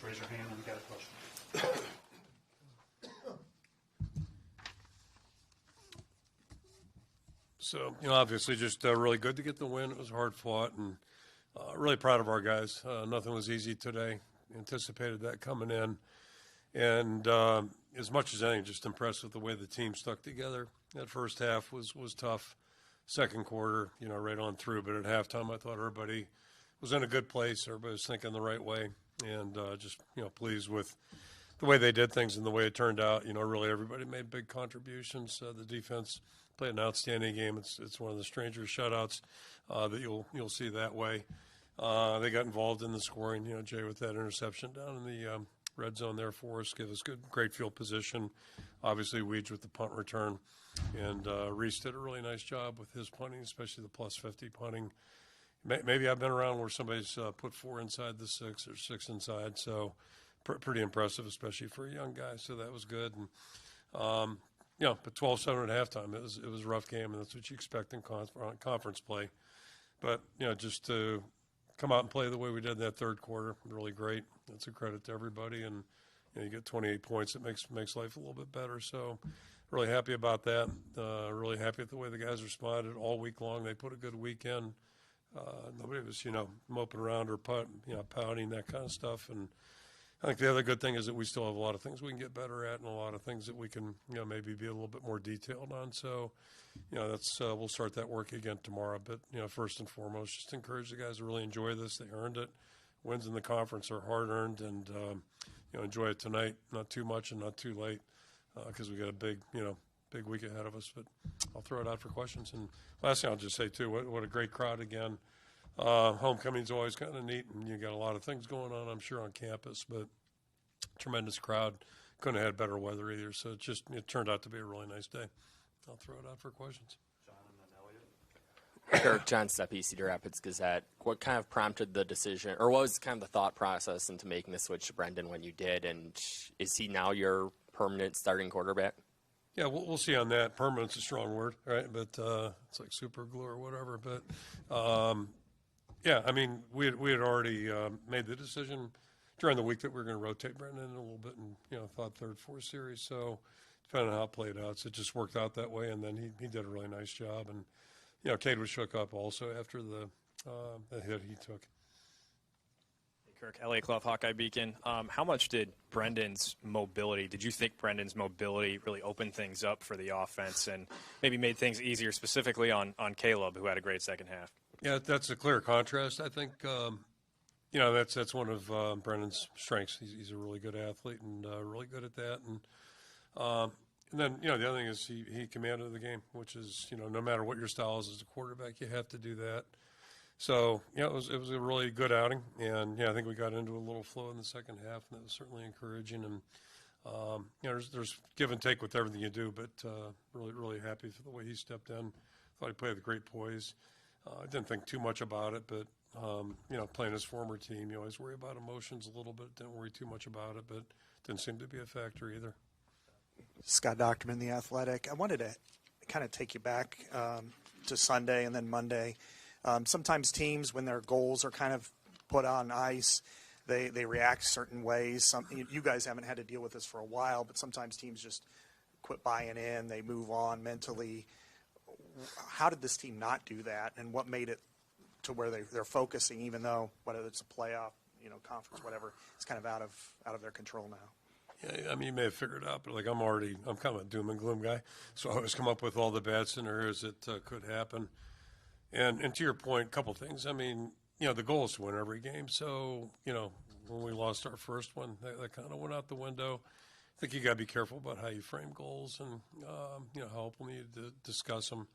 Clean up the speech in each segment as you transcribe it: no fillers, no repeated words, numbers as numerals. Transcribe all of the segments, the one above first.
Just raise your hand when you got a question. So, obviously just really good to get the win. It was hard fought and really proud of our guys. Nothing was easy today. Anticipated that coming in. And as much as anything, just impressed with the way the team stuck together. That first half was tough. Second quarter, right on through. But at halftime, I thought everybody was in a good place. Everybody was thinking the right way. And just, pleased with the way they did things and the way it turned out. Really everybody made big contributions. The defense played an outstanding game. It's one of the stranger shutouts that you'll see that way. They got involved in the scoring. Jay with that interception down in the red zone there for us, give us great field position. Obviously, Weege with the punt return, and Reese did a really nice job with his punting, especially the plus 50 punting. Maybe I've been around where somebody's put 4 inside the 6 or 6 inside, so pretty impressive, especially for a young guy. So that was good. And but 12-7 at halftime, it was a rough game, and that's what you expect in conference play. But just to come out and play the way we did in that third quarter, really great. That's a credit to everybody, and you get 28 points. It makes life a little bit better. So really happy about that. Really happy with the way the guys responded all week long. They put a good weekend. Nobody was moping around or pouting, that kind of stuff. And I think the other good thing is that we still have a lot of things we can get better at and a lot of things that we can maybe be a little bit more detailed on. So that's we'll start that work again tomorrow. But first and foremost, just encourage the guys to really enjoy this. They earned it. Wins in the conference are hard earned, and enjoy it tonight. Not too much and not too late, because we got a big week ahead of us. But I'll throw it out for questions. And last thing I'll just say too, what a great crowd again. Homecoming's always kind of neat, and you got a lot of things going on, I'm sure, on campus. But tremendous crowd. Couldn't have had better weather either. So it turned out to be a really nice day. I'll throw it out for questions. Kirk, John Steppe, Cedar Rapids Gazette. What kind of prompted the decision, or what was kind of the thought process into making the switch to Brendan when you did? And is he now your permanent starting quarterback? Yeah, we'll see on that. Permanent's a strong word, right? But it's like super glue or whatever. But yeah, I mean, we had already made the decision during the week that we were going to rotate Brendan a little bit, and thought third, fourth series. So depending on how it played out, so it just worked out that way. And then he did a really nice job. And Cade was shook up also after the hit he took. Hey, Kirk, Elliot Clough, Hawkeye Beacon. How much did Brendan's mobility, did you think Brendan's mobility really opened things up for the offense and maybe made things easier, specifically on Caleb, who had a great second half? Yeah, that's a clear contrast. I think, that's one of Brendan's strengths. He's a really good athlete and really good at that. And then, the other thing is he commanded the game, which is, no matter what your style is as a quarterback, you have to do that. So, it was a really good outing. And, I think we got into a little flow in the second half, and that was certainly encouraging. And, there's give and take with everything you do, but really, really happy for the way he stepped in. Thought he played with great poise. I didn't think too much about it, but, playing his former team, you always worry about emotions a little bit. Didn't worry too much about it, but didn't seem to be a factor either. Scott Docterman, The Athletic. I wanted to kind of take you back to Sunday and then Monday. Sometimes teams, when their goals are kind of put on ice, they react certain ways. You guys haven't had to deal with this for a while, but sometimes teams just quit buying in. They move on mentally. How did this team not do that, and what made it to where they're focusing, even though whether it's a playoff, conference, whatever, it's kind of out of their control now? Yeah, I mean, you may have figured it out, but I'm kind of a doom and gloom guy, so I always come up with all the bad scenarios that could happen. And to your point, a couple things. I mean, the goal is to win every game. So, when we lost our first one, that kind of went out the window. I think you got to be careful about how you frame goals and, how open you to discuss them.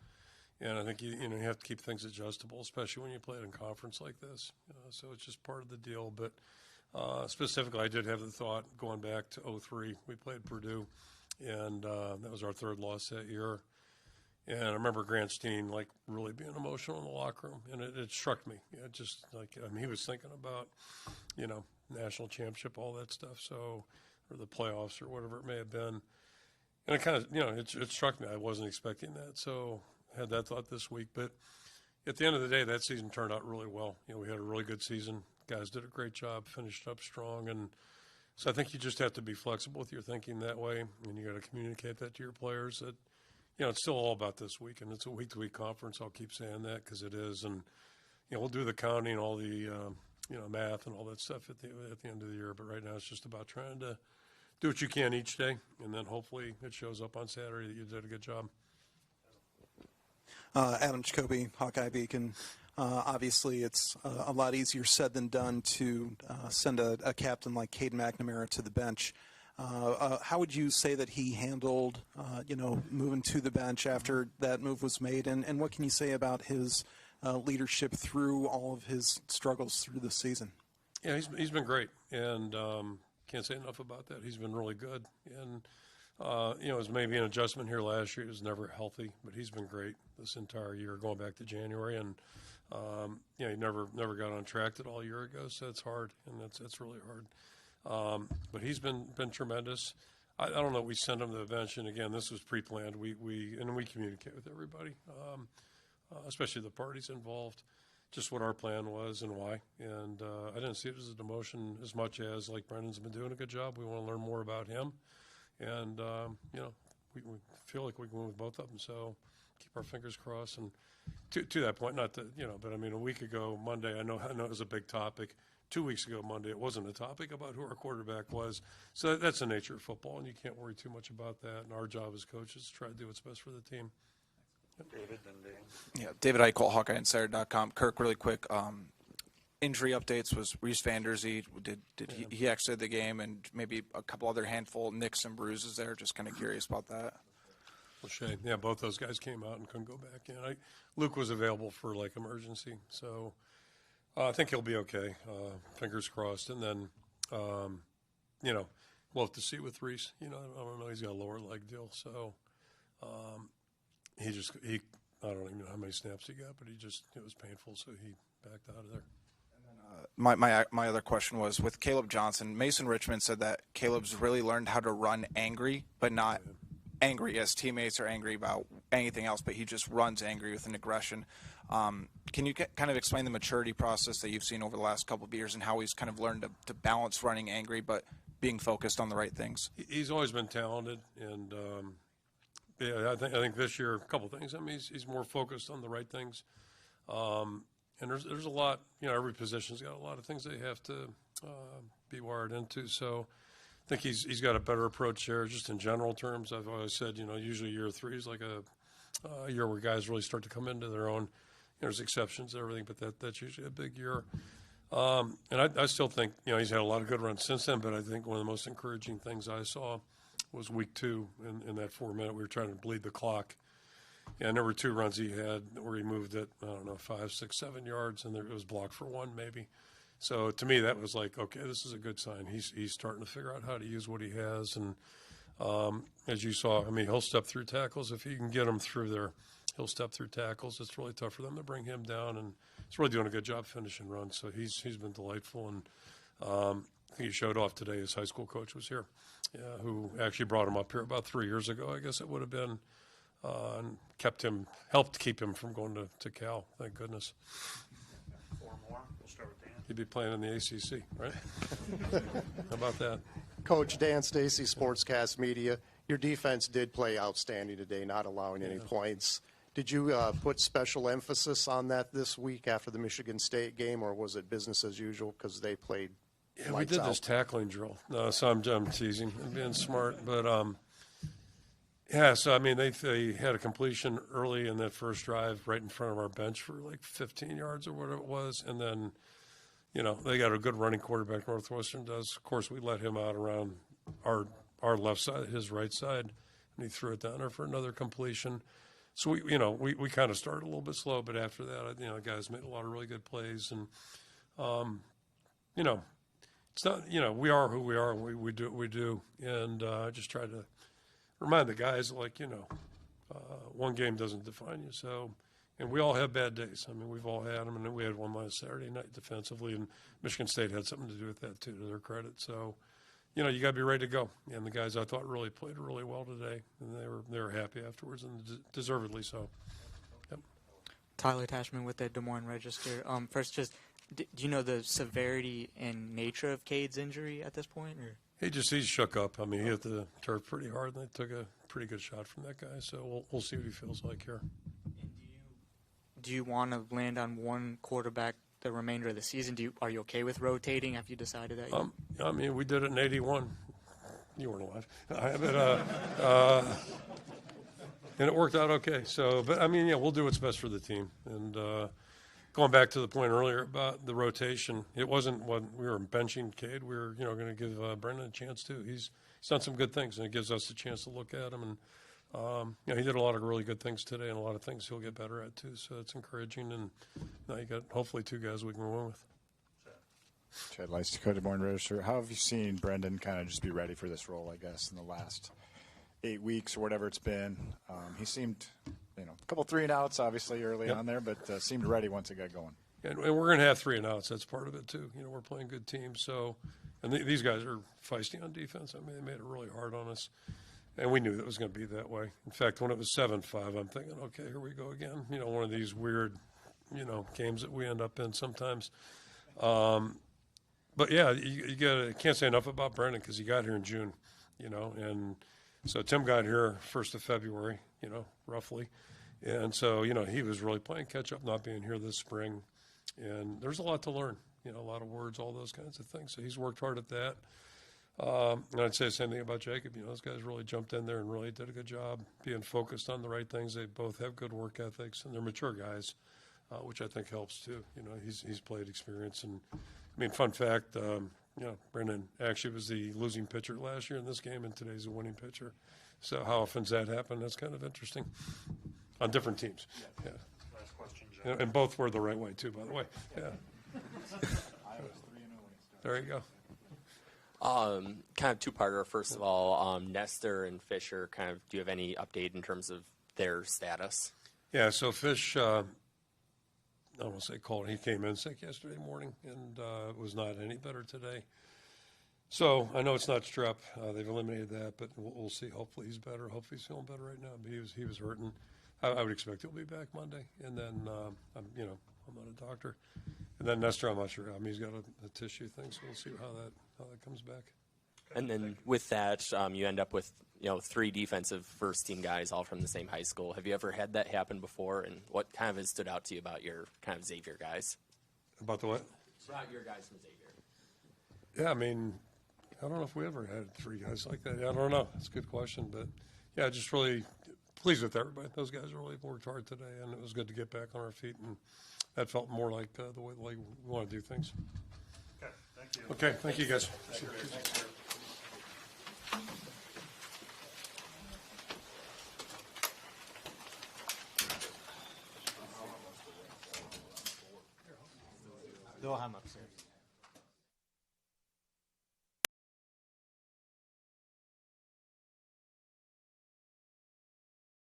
And I think you have to keep things adjustable, especially when you play it in conference like this. So it's just part of the deal. But specifically, I did have the thought going back to 2003. We played Purdue, and that was our third loss that year. And I remember Grant Steen, really being emotional in the locker room, and it struck me. He was thinking about, national championship, all that stuff, or the playoffs or whatever it may have been. And it kind of, it struck me. I wasn't expecting that, so I had that thought this week. But at the end of the day, that season turned out really well. We had a really good season, Guys did a great job, finished up strong, and so I think you just have to be flexible with your thinking that way, and you got to communicate that to your players that, it's still all about this week, and it's a week-to-week conference. I'll keep saying that because it is, and we'll do the counting, all the math and all that stuff at the end of the year. But right now, it's just about trying to do what you can each day, and then hopefully it shows up on Saturday that you did a good job. Adam Jacoby, Hawkeye Beacon. Obviously, it's a lot easier said than done to send a captain like Caden McNamara to the bench. How would you say that he handled, moving to the bench after that move was made? And what can you say about his leadership through all of his struggles through the season? Yeah, he's been great, and can't say enough about that. He's been really good, and it was maybe an adjustment here last year. He was never healthy, but he's been great this entire year, going back to January, and he never got on track all year ago, so it's hard, and that's really hard. But he's been tremendous. I don't know. We send him to the bench, and again, this was pre-planned. We communicate with everybody, especially the parties involved, just what our plan was and why. And I didn't see it as a demotion as much as, like, Brendan's been doing a good job. We want to learn more about him, and we feel like we can win with both of them. So keep our fingers crossed. And to that point, not that but I mean, a week ago Monday, I know it was a big topic. 2 weeks ago Monday, it wasn't a topic about who our quarterback was. So that's the nature of football, and you can't worry too much about that. And our job as coaches is to try to do what's best for the team. David, then Dan. Yeah, David Eichel, HawkeyeInsider.com. Kirk, really quick, injury updates was Reese Vanderzee. Did he exited the game, and maybe a couple other handful nicks and bruises there? Just kind of curious about that. Well, shame. Yeah, both those guys came out and couldn't go back in. Luke was available for, like, emergency, so I think he'll be okay. Fingers crossed. And then, we'll have to see with Reese. I don't know. He's got a lower leg deal, so I don't even know how many snaps he got, but it was painful, so he backed out of there. My other question was, with Caleb Johnson, Mason Richmond said that Caleb's really learned how to run angry, but not angry as teammates are angry about anything else, but he just runs angry with an aggression. Can you kind of explain the maturity process that you've seen over the last couple of years and how he's kind of learned to balance running angry but being focused on the right things? He's always been talented, and I think this year a couple things. I mean, he's more focused on the right things, and there's a lot. Every position's got a lot of things they have to be wired into. So I think he's got a better approach there. Just in general terms, I've always said, usually year 3 is like a year where guys really start to come into their own. There's exceptions to everything, but that's usually a big year. And I still think, he's had a lot of good runs since then, but I think one of the most encouraging things I saw was week 2 in that 4-minute. We were trying to bleed the clock. And there were 2 runs he had where he moved it, 5, 6, 7 yards, and it was blocked for 1 maybe. So to me, that was like, okay, this is a good sign. He's starting to figure out how to use what he has. And as you saw, I mean, he'll step through tackles. If you can get him through there, he'll step through tackles. It's really tough for them to bring him down, and he's really doing a good job finishing runs. So he's been delightful, and I think he showed off today. His high school coach was here, who actually brought him up here about 3 years ago, I guess it would have been, and helped keep him from going to Cal. Thank goodness. 4 more. We'll start with Dan. He'd be playing in the ACC, right? How about that? Coach Dan Stacy, Sportscast Media. Your defense did play outstanding today, not allowing any points. Did you put special emphasis on that this week after the Michigan State game, or was it business as usual because they played Yeah, we did this tackling drill. So I'm teasing and being smart. But, so, I mean, they had a completion early in that first drive right in front of our bench for like 15 yards or whatever it was. And then, they got a good running quarterback, Northwestern does. Of course, we let him out around our left side, his right side, and he threw it down there for another completion. So, we kind of started a little bit slow, but after that, the guys made a lot of really good plays. And, it's not, we are who we are, and we do what we do. And I just try to remind the guys, one game doesn't define you. So, and we all have bad days. I mean, we've all had them, and we had one last Saturday night defensively, and Michigan State had something to do with that too, to their credit. So, you got to be ready to go. And the guys I thought really played really well today, and they were happy afterwards, and deservedly so. Yep. Tyler Tashman with the Des Moines Register. First, just Do you know the severity and nature of Cade's injury at this point? Or? He's shook up. I mean, he hit the turf pretty hard, and they took a pretty good shot from that guy. So we'll see what he feels like here. And do you want to land on one quarterback the remainder of the season? Are you okay with rotating? Have you decided that? I mean, we did it in '81. You weren't alive. And it worked out okay. So, but I mean, yeah, we'll do what's best for the team. And going back to the point earlier about the rotation, it wasn't what we were benching Cade. We were, going to give Brendan a chance too. He's done some good things, and it gives us a chance to look at him. And he did a lot of really good things today, and a lot of things he'll get better at too. So it's encouraging. And now you got hopefully two guys we can win with. Chad Lights, Dakota Des Moines Register. How have you seen Brendan kind of just be ready for this role, I guess, in the last 8 weeks or whatever it's been? He seemed, a couple 3-and-outs obviously early on there, but seemed ready once it got going. And we're going to have 3-and-outs. That's part of it too. We're playing good teams. So, and these guys are feisty on defense. I mean, they made it really hard on us, and we knew that was going to be that way. In fact, when it was 7-5, I'm thinking, okay, here we go again. One of these weird, games that we end up in sometimes. But yeah, you can't say enough about Brendan because he got here in June, and so Tim got here 1st of February, roughly. And so, he was really playing catch up, not being here this spring. And there's a lot to learn, a lot of words, all those kinds of things. So he's worked hard at that. And I'd say the same thing about Jacob. Those guys really jumped in there and really did a good job being focused on the right things. They both have good work ethics, and they're mature guys, which I think helps too. He's played experience. And, fun fact, Brendan actually was the losing pitcher last year in this game, and today's a winning pitcher. So how often does that happen? That's kind of interesting on different teams. Yeah. Last question, Jeff. And both were the right way, too, by the way. Yeah. There you go. Kind of two-parter. First of all, Nestor and Fisher, do you have any update in terms of their status? Yeah, so Fish, I don't want to say cold. He came in sick yesterday morning and was not any better today. So I know it's not strep. They've eliminated that, but we'll see. Hopefully he's better. Hopefully he's feeling better right now. But he was hurting. I would expect he'll be back Monday. And then, I'm not a doctor. And then Nestor, I'm not sure. He's got a tissue thing, so we'll see how that comes back. And then with that, you end up with 3 defensive first-team guys all from the same high school. Have you ever had that happen before? And what kind of has stood out to you about your kind of Xavier guys? About the what? About your guys from Xavier. Yeah, I don't know if we ever had 3 guys like that. Yeah, I don't know. That's a good question. But, yeah, just really pleased with everybody. Those guys really worked hard today, and it was good to get back on our feet. And that felt more like the way we want to do things. Okay, thank you. Okay, thank you, guys. Thanks, Kirk. They'll have them upstairs.